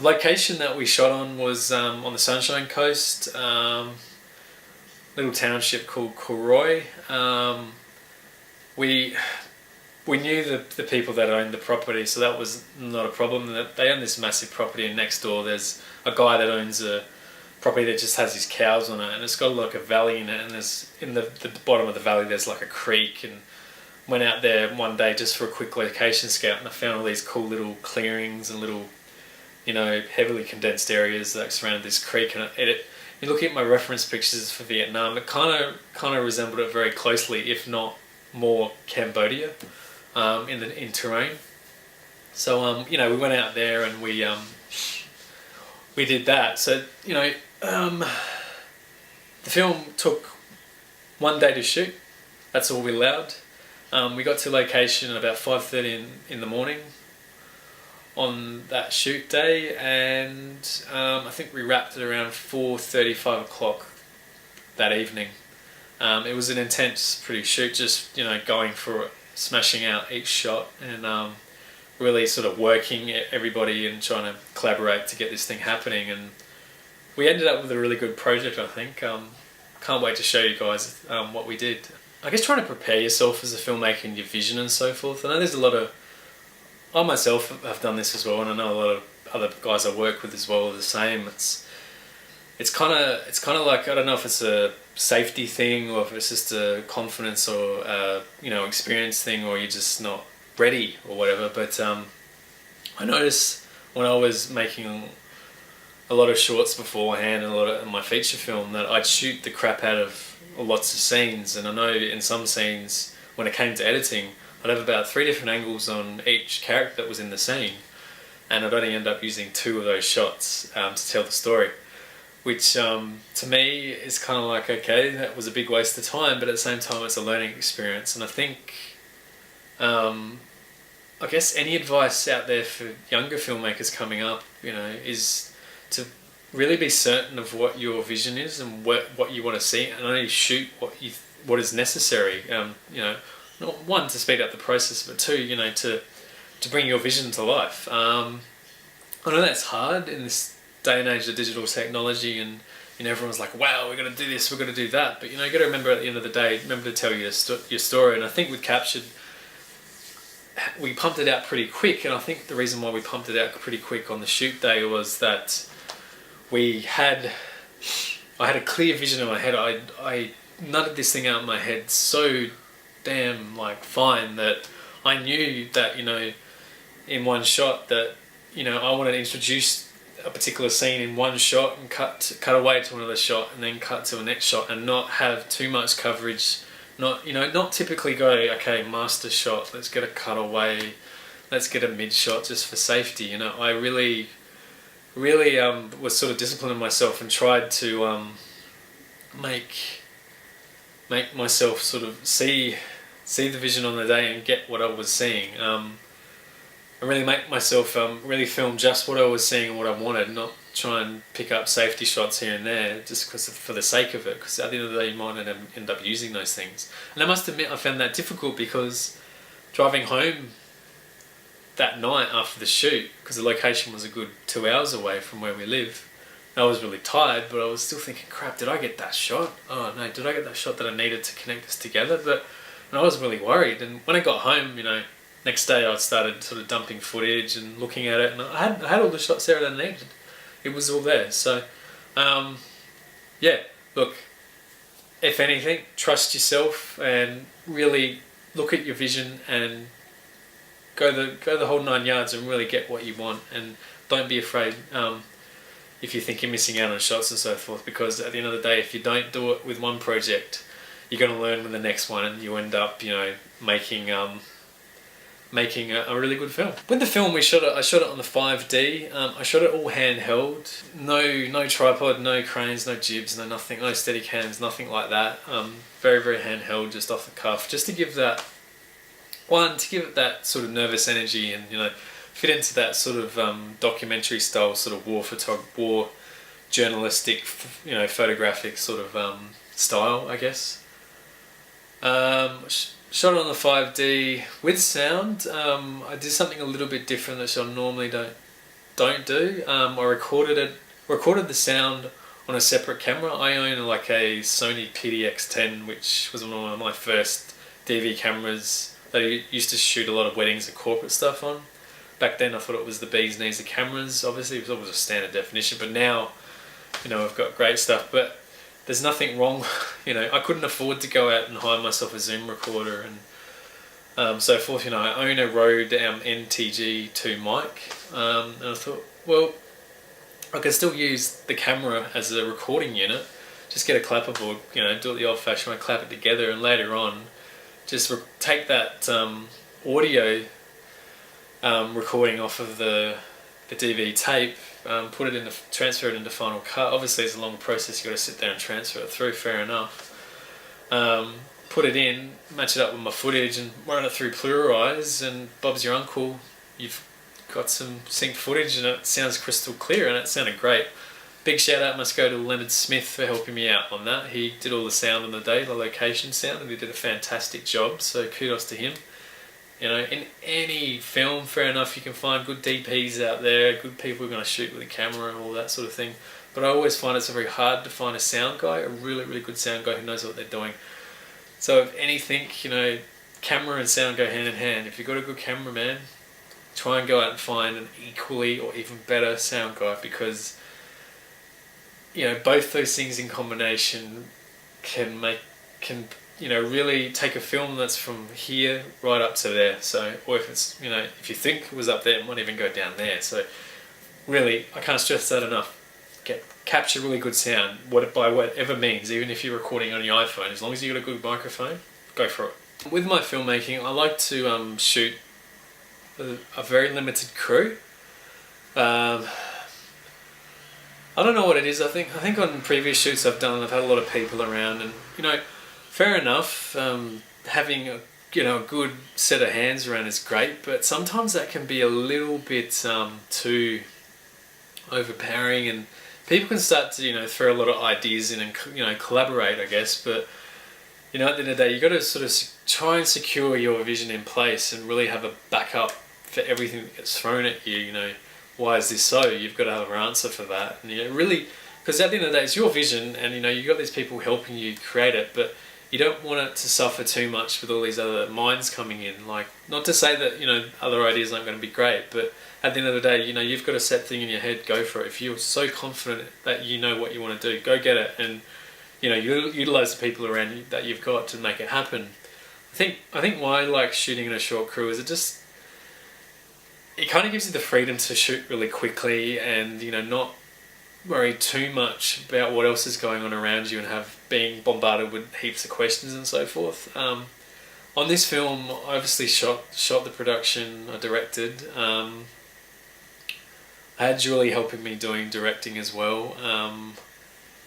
The location that we shot on was on the Sunshine Coast, little township called Corroy. We knew the people that owned the property, so that was not a problem. They own this massive property, and next door there's a guy that owns a property that just has his cows on it, and it's got like a valley in it, and there's in the bottom of the valley there's like a creek. And went out there one day just for a quick location scout, and I found all these cool little clearings and little, heavily condensed areas that surrounded this creek. And you look at my reference pictures for Vietnam, it kind of resembled it very closely, if not more, Cambodia, in terrain. So we went out there and we did that. So the film took one day to shoot. That's all we allowed. We got to location at about 5:30 in the morning on that shoot day, and I think we wrapped it around 4:30, 5 o'clock that evening. It was an intense, pretty shoot, just going for it, smashing out each shot, and really sort of working everybody and trying to collaborate to get this thing happening. And we ended up with a really good project, I think. Can't wait to show you guys what we did. I guess trying to prepare yourself as a filmmaker and your vision and so forth. I know there's a lot of... I myself have done this as well, and I know a lot of other guys I work with as well are the same. It's kind of like, I don't know if it's a safety thing or if it's just a confidence or experience thing, or you're just not ready or whatever. But I noticed when I was making a lot of shorts beforehand and a lot of my feature film that I'd shoot the crap out of lots of scenes, and I know in some scenes when it came to editing I'd have about 3 different angles on each character that was in the scene, and I'd only end up using 2 of those shots to tell the story, which to me is kind of like, okay, that was a big waste of time, but at the same time it's a learning experience. And I think I guess any advice out there for younger filmmakers coming up, is to really be certain of what your vision is and what you want to see, and only shoot what is necessary. Not one, to speed up the process, but 2, to bring your vision to life. I know that's hard in this day and age of digital technology, and everyone's like, wow, we're going to do this, we're going to do that. But you got to remember at the end of the day, remember to tell your story. And I think we pumped it out pretty quick, and I think the reason why we pumped it out pretty quick on the shoot day was that I had a clear vision in my head. I nutted this thing out in my head so damn fine that I knew that in one shot that I wanted to introduce a particular scene in one shot and cut away to another shot and then cut to a next shot, and not have too much coverage. Not typically go, okay, master shot, let's get a cutaway, let's get a mid shot just for safety. I really was sort of disciplining myself and tried to make myself sort of see the vision on the day and get what I was seeing. I really make myself really film just what I was seeing and what I wanted, not try and pick up safety shots here and there just for the sake of it, because at the end of the day you might end up using those things. And I must admit I found that difficult, because driving home that night after the shoot, because the location was a good 2 hours away from where we live, I was really tired, but I was still thinking, crap, did I get that shot? Oh no, did I get that shot that I needed to connect us together? And I was really worried. And when I got home, next day I started sort of dumping footage and looking at it, and I had all the shots there that I needed. It was all there. So look, if anything, trust yourself and really look at your vision and go the whole 9 yards and really get what you want. And don't be afraid if you think you're missing out on shots and so forth, because at the end of the day, if you don't do it with one project, you're going to learn with the next one, and you end up making a really good film. With the film, I shot it on the 5D. I shot it all handheld. No tripod, no cranes, no jibs, no nothing, no steady cams, nothing like that. Very, very handheld, just off the cuff, just to give that sort of nervous energy, and fit into that sort of documentary style, sort of war journalistic, photographic sort of style, I guess. Shot it on the 5D with sound. I did something a little bit different that I normally don't don't do. I recorded the sound on a separate camera. I own like a Sony PDX-10, which was one of my first DV cameras that I used to shoot a lot of weddings and corporate stuff on. Back then I thought it was the bee's knees of cameras. Obviously it was always a standard definition, but now, I've got great stuff. But there's nothing wrong, I couldn't afford to go out and hire myself a Zoom recorder and so forth. I own a Rode NTG2 mic, and I thought, well, I can still use the camera as a recording unit, just get a clapperboard, do it the old fashioned way, clap it together, and later on just take that audio recording off of the DV tape, transfer it into Final Cut. Obviously it's a long process, you've got to sit there and transfer it through, fair enough. Put it in, match it up with my footage and run it through Pluralize, and Bob's your uncle, you've got some synced footage and it sounds crystal clear, and it sounded great. Big shout out must go to Leonard Smith for helping me out on that. He did all the sound on the day, the location sound, and he did a fantastic job, so kudos to him. In any film, fair enough, you can find good DPs out there, good people who are going to shoot with a camera and all that sort of thing, but I always find it's very hard to find a sound guy, a really, really good sound guy who knows what they're doing. So if anything, camera and sound go hand in hand. If you've got a good cameraman, try and go out and find an equally or even better sound guy, because both those things in combination can really take a film that's from here right up to there. So, or if it's if you think it was up there, it might even go down there. So really, I can't stress that enough. Capture really good sound, by whatever means, even if you're recording on your iPhone, as long as you've got a good microphone, go for it. With my filmmaking, I like to shoot a very limited crew. I don't know what it is. I think on previous shoots I've done, I've had a lot of people around, and fair enough. Having a good set of hands around is great, but sometimes that can be a little bit too overpowering, and people can start to throw a lot of ideas in and collaborate, I guess. But at the end of the day, you've got to sort of try and secure your vision in place and really have a backup for everything that gets thrown at you. Why is this so? You've got to have an answer for that, and really, because at the end of the day, it's your vision, and you've got these people helping you create it, but you don't want it to suffer too much with all these other minds coming in. Like, not to say that other ideas aren't going to be great, but at the end of the day, you've got a set thing in your head, go for it. If you're so confident that you know what you want to do, go get it, and utilize the people around you that you've got to make it happen. I think why I like shooting in a short crew is it kind of gives you the freedom to shoot really quickly and not worry too much about what else is going on around you and being bombarded with heaps of questions and so forth. On this film, I obviously shot the production, I directed. I had Julie helping me doing directing as well.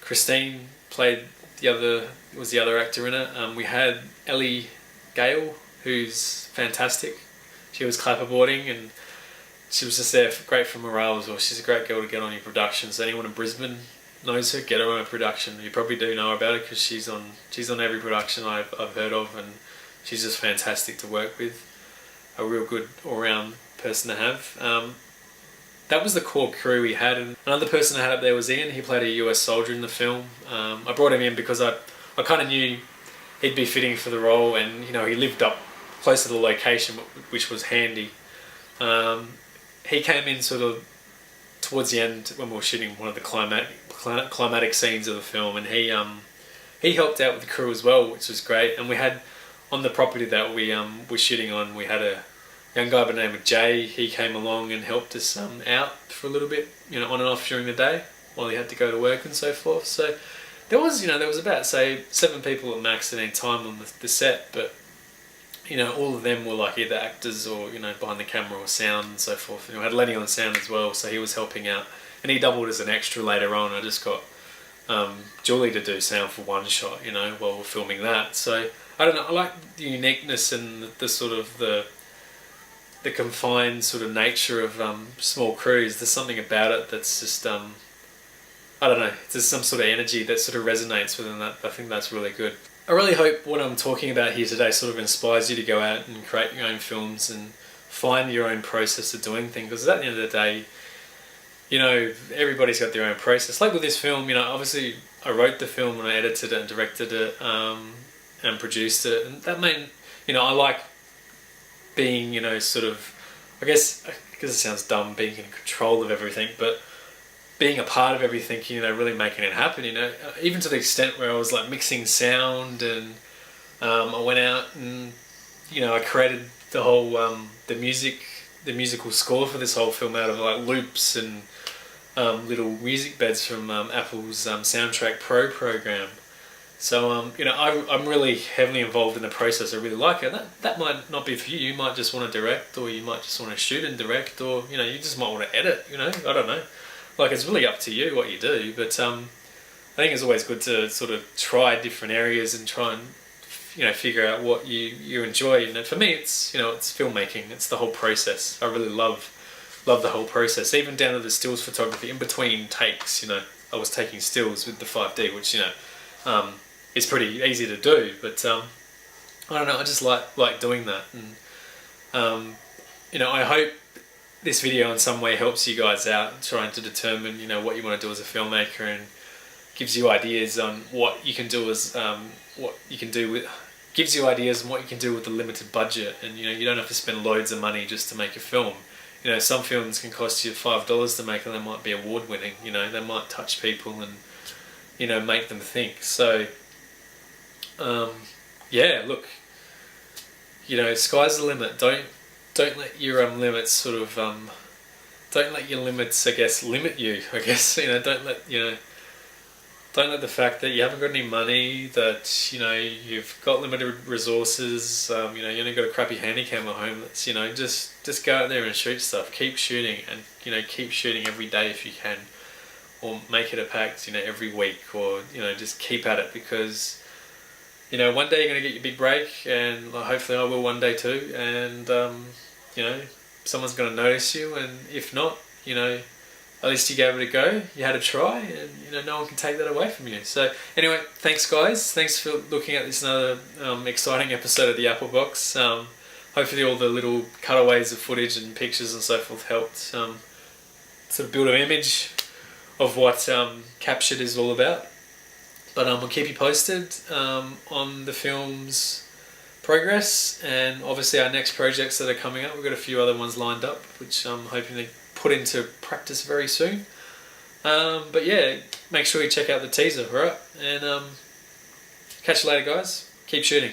Christine was the other actor in it. We had Ellie Gale, who's fantastic. She was clapperboarding, and she was just there, great for morale as well. She's a great girl to get on your production. So anyone in Brisbane knows her, get her on a production. You probably do know about her because she's on every production I've heard of, and she's just fantastic to work with. A real good all-round person to have. That was the core crew we had, and another person I had up there was Ian. He played a US soldier in the film. I brought him in because I kind of knew he'd be fitting for the role, and he lived up close to the location, which was handy. He came in sort of towards the end when we were shooting one of the climatic scenes of the film, and he helped out with the crew as well, which was great. And we had on the property that we were shooting on, we had a young guy by the name of Jay. He came along and helped us out for a little bit, on and off during the day while he had to go to work and so forth. So there was about, say, 7 people at max at any time on the set, but all of them were like either actors or behind the camera or sound and so forth. I had Lenny on sound as well, so he was helping out, and he doubled as an extra later on. I just got Julie to do sound for one shot, while we're filming that. So I don't know, I like the uniqueness and the sort of the confined sort of nature of small crews. There's something about it that's just I don't know, there's some sort of energy that sort of resonates within that. I think that's really good. I really hope what I'm talking about here today sort of inspires you to go out and create your own films and find your own process of doing things, because at the end of the day, everybody's got their own process. Like with this film, obviously I wrote the film and I edited it and directed it and produced it, and that meant, I like being, sort of, I guess it sounds dumb, being in control of everything, but being a part of everything, really making it happen, even to the extent where I was like mixing sound, and I went out and, I created the whole, the musical score for this whole film out of like loops and little music beds from Apple's Soundtrack Pro program. So, I'm really heavily involved in the process. I really like it. That might not be for you. You might just want to direct, or you might just want to shoot and direct, or, you just might want to edit, I don't know. Like, it's really up to you what you do, but I think it's always good to sort of try different areas and try and, figure out what you enjoy. For me, it's, it's filmmaking. It's the whole process. I really love the whole process, even down to the stills photography. In between takes, I was taking stills with the 5D, which, is pretty easy to do, but I don't know, I just like doing that, and I hope this video in some way helps you guys out trying to determine what you want to do as a filmmaker, and gives you ideas on what you can do as gives you ideas on what you can do with a limited budget, and you don't have to spend loads of money just to make a film. Some films can cost you $5 to make, and they might be award winning. They might touch people and make them think. So yeah, look, sky's the limit. Don't let your limits sort of don't let your limits, I guess, limit you. I guess don't let the fact that you haven't got any money, that you've got limited resources, you only got a crappy handycam at home. That's just go out there and shoot stuff. Keep shooting, and keep shooting every day if you can, or make it a pact, every week, or just keep at it, because one day you're going to get your big break, and hopefully I will one day too, and someone's going to notice you, and if not, at least you gave it a go, you had a try, and no one can take that away from you. So anyway, thanks guys, thanks for looking at this another exciting episode of the Apple Box. Hopefully all the little cutaways of footage and pictures and so forth helped sort of build an image of what Captured is all about. But we'll keep you posted on the film's progress, and obviously our next projects that are coming up. We've got a few other ones lined up, which I'm hoping to put into practice very soon. But yeah, make sure you check out the teaser, alright? And catch you later guys. Keep shooting.